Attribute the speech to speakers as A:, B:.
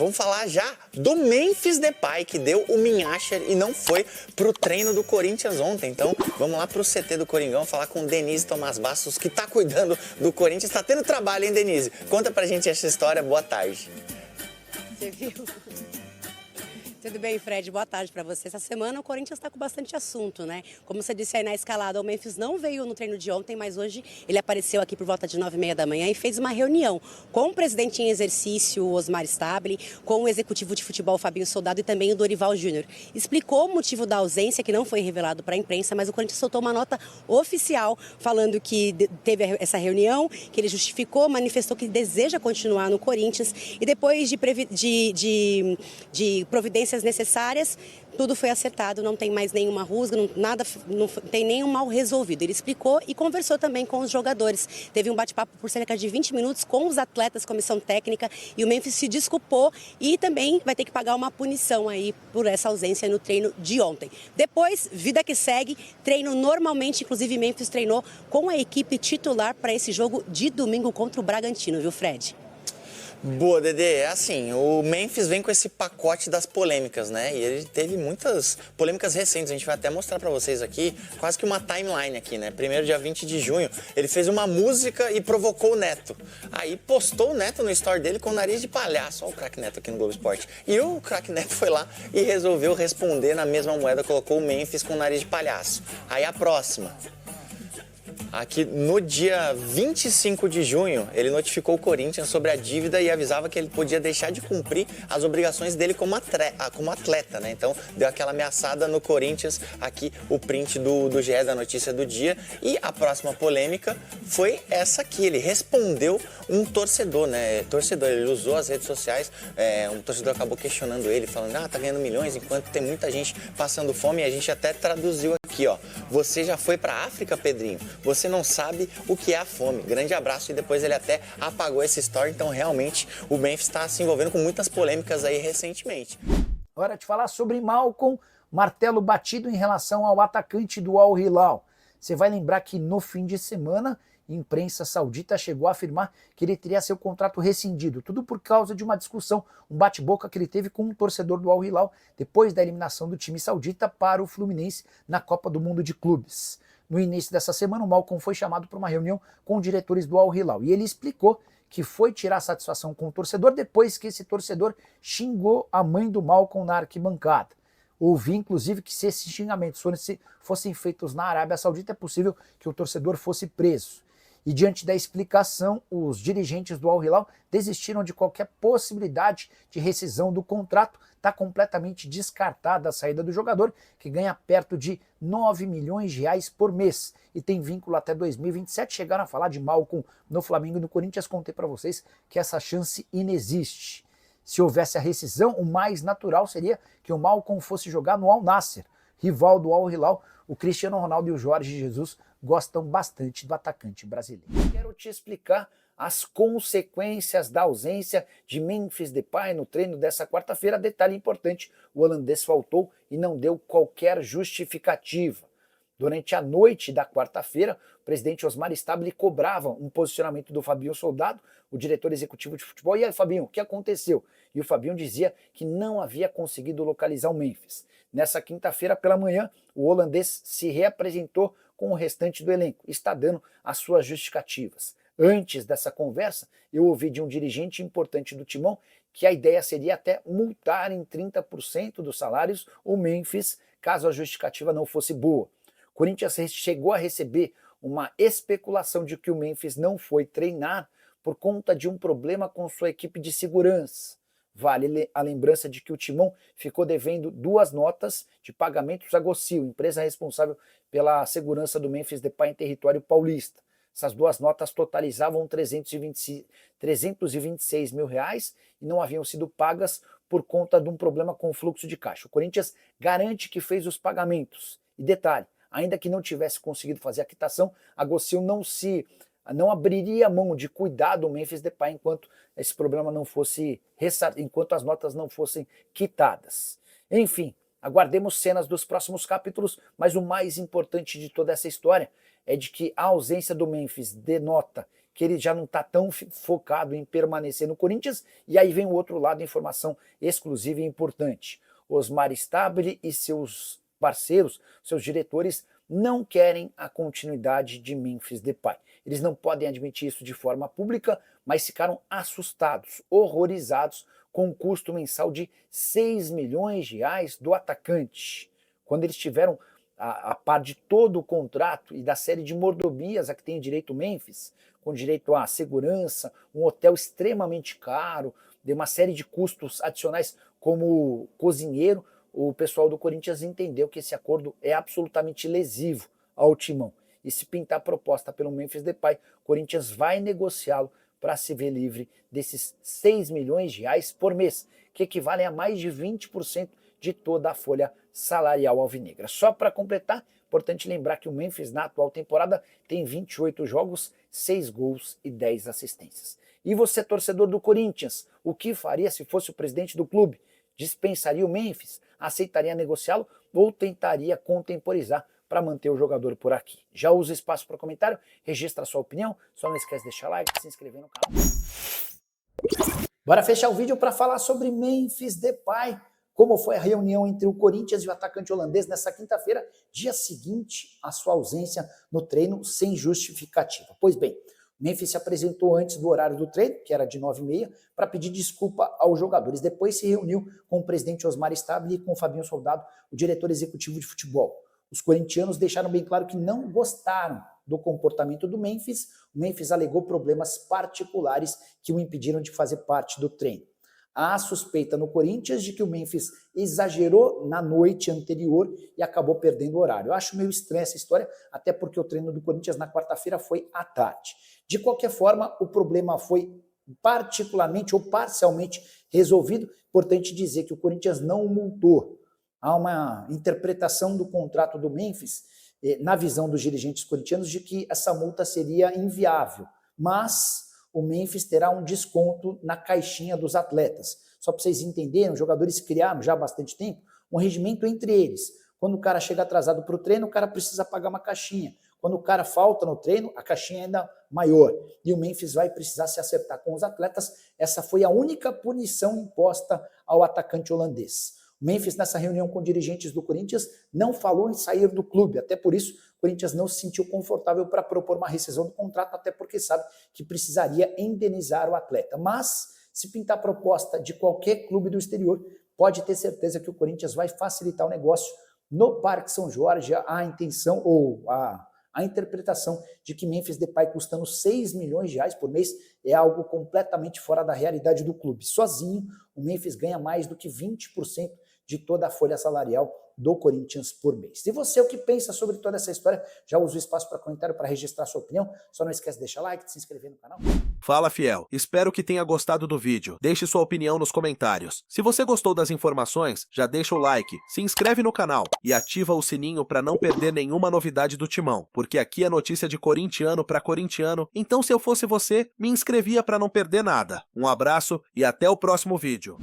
A: vamos falar já do Memphis Depay, que deu o Minhasher e não foi pro treino do Corinthians ontem. Então, vamos lá pro CT do Coringão, falar com Denise Tomás Bastos, que tá cuidando do Corinthians. Tá tendo trabalho, hein, Denise? Conta pra gente essa história. Boa tarde.
B: Você viu? Tudo bem, Fred? Boa tarde para você. Essa semana o Corinthians está com bastante assunto, né? Como você disse aí na escalada, o Memphis não veio no treino de ontem, mas hoje ele apareceu aqui por volta de 9h30 da manhã e fez uma reunião com o presidente em exercício, Osmar Stabile, com o executivo de futebol, Fabinho Soldado, e também o Dorival Júnior. Explicou o motivo da ausência, que não foi revelado para a imprensa, mas o Corinthians soltou uma nota oficial falando que teve essa reunião, que ele justificou, manifestou que deseja continuar no Corinthians e depois de providências necessárias, tudo foi acertado, não tem mais nenhuma rusga, não tem nenhum mal resolvido. Ele explicou e conversou também com os jogadores. Teve um bate-papo por cerca de 20 minutos com os atletas, comissão técnica, e o Memphis se desculpou e também vai ter que pagar uma punição aí por essa ausência no treino de ontem. Depois, vida que segue, treino normalmente, inclusive Memphis treinou com a equipe titular para esse jogo de domingo contra o Bragantino, viu, Fred?
A: Boa, Dedê. É assim, o Memphis vem com esse pacote das polêmicas, né? E ele teve muitas polêmicas recentes. A gente vai até mostrar pra vocês aqui, quase que uma timeline aqui, né? Primeiro, dia 20 de junho, ele fez uma música e provocou o Neto. Aí postou o Neto no story dele com o nariz de palhaço. Olha o craque Neto aqui no Globo Esporte. E o craque Neto foi lá e resolveu responder na mesma moeda, colocou o Memphis com o nariz de palhaço. Aí a próxima. Aqui no dia 25 de junho, ele notificou o Corinthians sobre a dívida e avisava que ele podia deixar de cumprir as obrigações dele como atleta, né? Então, deu aquela ameaçada no Corinthians, aqui o print do GE da notícia do dia. E a próxima polêmica foi essa aqui, ele respondeu um torcedor, né? Ele usou as redes sociais, um torcedor acabou questionando ele, falando, tá ganhando milhões enquanto tem muita gente passando fome, e a gente até traduziu aqui, ó. Você já foi pra África, Pedrinho? Você não sabe o que é a fome. Grande abraço. E depois ele até apagou essa história. Então, realmente, o Memphis está se envolvendo com muitas polêmicas aí recentemente.
C: Hora de falar sobre Malcom, martelo batido em relação ao atacante do Al Hilal. Você vai lembrar que no fim de semana, a imprensa saudita chegou a afirmar que ele teria seu contrato rescindido, tudo por causa de uma discussão, um bate-boca que ele teve com um torcedor do Al Hilal depois da eliminação do time saudita para o Fluminense na Copa do Mundo de Clubes. No início dessa semana, o Malcom foi chamado para uma reunião com diretores do Al Hilal e ele explicou que foi tirar satisfação com o torcedor depois que esse torcedor xingou a mãe do Malcom na arquibancada. Ouvi, inclusive, que se esses xingamentos fossem feitos na Arábia Saudita, é possível que o torcedor fosse preso. E diante da explicação, os dirigentes do Al Hilal desistiram de qualquer possibilidade de rescisão do contrato. Está completamente descartada a saída do jogador, que ganha perto de 9 milhões de reais por mês e tem vínculo até 2027. Chegaram a falar de Malcom no Flamengo e no Corinthians. Contei para vocês que essa chance inexiste. Se houvesse a rescisão, o mais natural seria que o Malcom fosse jogar no Al Nassr, rival do Al Hilal. O Cristiano Ronaldo e o Jorge Jesus gostam bastante do atacante brasileiro. Quero te explicar as consequências da ausência de Memphis Depay no treino dessa quarta-feira. Detalhe importante, o holandês faltou e não deu qualquer justificativa. Durante a noite da quarta-feira, o presidente Osmar Stabile cobrava um posicionamento do Fabinho Soldado, o diretor executivo de futebol. E aí, Fabinho, o que aconteceu? E o Fabinho dizia que não havia conseguido localizar o Memphis. Nessa quinta-feira pela manhã, o holandês se reapresentou com o restante do elenco, está dando as suas justificativas. Antes dessa conversa, eu ouvi de um dirigente importante do Timão que a ideia seria até multar em 30% dos salários o Memphis, caso a justificativa não fosse boa. O Corinthians chegou a receber uma especulação de que o Memphis não foi treinar por conta de um problema com sua equipe de segurança. Vale a lembrança de que o Timão ficou devendo 2 notas de pagamentos a Gocil, empresa responsável pela segurança do Memphis Depay em território paulista. Essas 2 notas totalizavam 326 mil reais e não haviam sido pagas por conta de um problema com o fluxo de caixa. O Corinthians garante que fez os pagamentos. E detalhe, ainda que não tivesse conseguido fazer a quitação, a Gocil não abriria mão de cuidar do Memphis Depay enquanto esse problema não fosse enquanto as notas não fossem quitadas. Enfim, aguardemos cenas dos próximos capítulos, mas o mais importante de toda essa história é de que a ausência do Memphis denota que ele já não está tão focado em permanecer no Corinthians. E aí vem o outro lado, informação exclusiva e importante. Osmar Stabile e seus parceiros, seus diretores, não querem a continuidade de Memphis Depay. Eles não podem admitir isso de forma pública, mas ficaram assustados, horrorizados com um custo mensal de 6 milhões de reais do atacante. Quando eles tiveram a par de todo o contrato e da série de mordomias a que tem direito o Memphis, com direito à segurança, um hotel extremamente caro, de uma série de custos adicionais como cozinheiro, o pessoal do Corinthians entendeu que esse acordo é absolutamente lesivo ao timão. E se pintar proposta pelo Memphis Depay, o Corinthians vai negociá-lo para se ver livre desses 6 milhões de reais por mês, que equivalem a mais de 20% de toda a folha salarial alvinegra. Só para completar, importante lembrar que o Memphis na atual temporada tem 28 jogos, 6 gols e 10 assistências. E você, torcedor do Corinthians, o que faria se fosse o presidente do clube? Dispensaria o Memphis? Aceitaria negociá-lo ou tentaria contemporizar para manter o jogador por aqui? Já usa espaço para comentário, registra a sua opinião, só não esquece de deixar like e se inscrever no canal. Bora fechar o vídeo para falar sobre Memphis Depay. Como foi a reunião entre o Corinthians e o atacante holandês nessa quinta-feira, dia seguinte à sua ausência no treino sem justificativa. Pois bem, Memphis se apresentou antes do horário do treino, que era de 9h30, para pedir desculpa aos jogadores. Depois se reuniu com o presidente Osmar Stabile e com o Fabinho Soldado, o diretor executivo de futebol. Os corintianos deixaram bem claro que não gostaram do comportamento do Memphis. O Memphis alegou problemas particulares que o impediram de fazer parte do treino. Há suspeita no Corinthians de que o Memphis exagerou na noite anterior e acabou perdendo o horário. Eu acho meio estranha essa história, até porque o treino do Corinthians na quarta-feira foi à tarde. De qualquer forma, o problema foi particularmente ou parcialmente resolvido. Importante dizer que o Corinthians não o multou. Há uma interpretação do contrato do Memphis, na visão dos dirigentes corintianos, de que essa multa seria inviável. Mas o Memphis terá um desconto na caixinha dos atletas. Só para vocês entenderem, os jogadores criaram já há bastante tempo um regimento entre eles. Quando o cara chega atrasado para o treino, o cara precisa pagar uma caixinha. Quando o cara falta no treino, a caixinha é ainda maior. E o Memphis vai precisar se acertar com os atletas. Essa foi a única punição imposta ao atacante holandês. O Memphis, nessa reunião com dirigentes do Corinthians, não falou em sair do clube. Até por isso, o Corinthians não se sentiu confortável para propor uma rescisão do contrato, até porque sabe que precisaria indenizar o atleta. Mas, se pintar proposta de qualquer clube do exterior, pode ter certeza que o Corinthians vai facilitar o negócio. No Parque São Jorge, a intenção ou a interpretação de que Memphis Depay custando 6 milhões de reais por mês é algo completamente fora da realidade do clube. Sozinho, o Memphis ganha mais do que 20% de toda a folha salarial do Corinthians por mês. E você, o que pensa sobre toda essa história? Já usa o espaço para comentário para registrar sua opinião. Só não esquece de deixar like, de se inscrever no canal.
D: Fala, fiel. Espero que tenha gostado do vídeo. Deixe sua opinião nos comentários. Se você gostou das informações, já deixa o like, se inscreve no canal e ativa o sininho para não perder nenhuma novidade do Timão, porque aqui é notícia de corintiano para corintiano, então se eu fosse você, me inscrevia para não perder nada. Um abraço e até o próximo vídeo.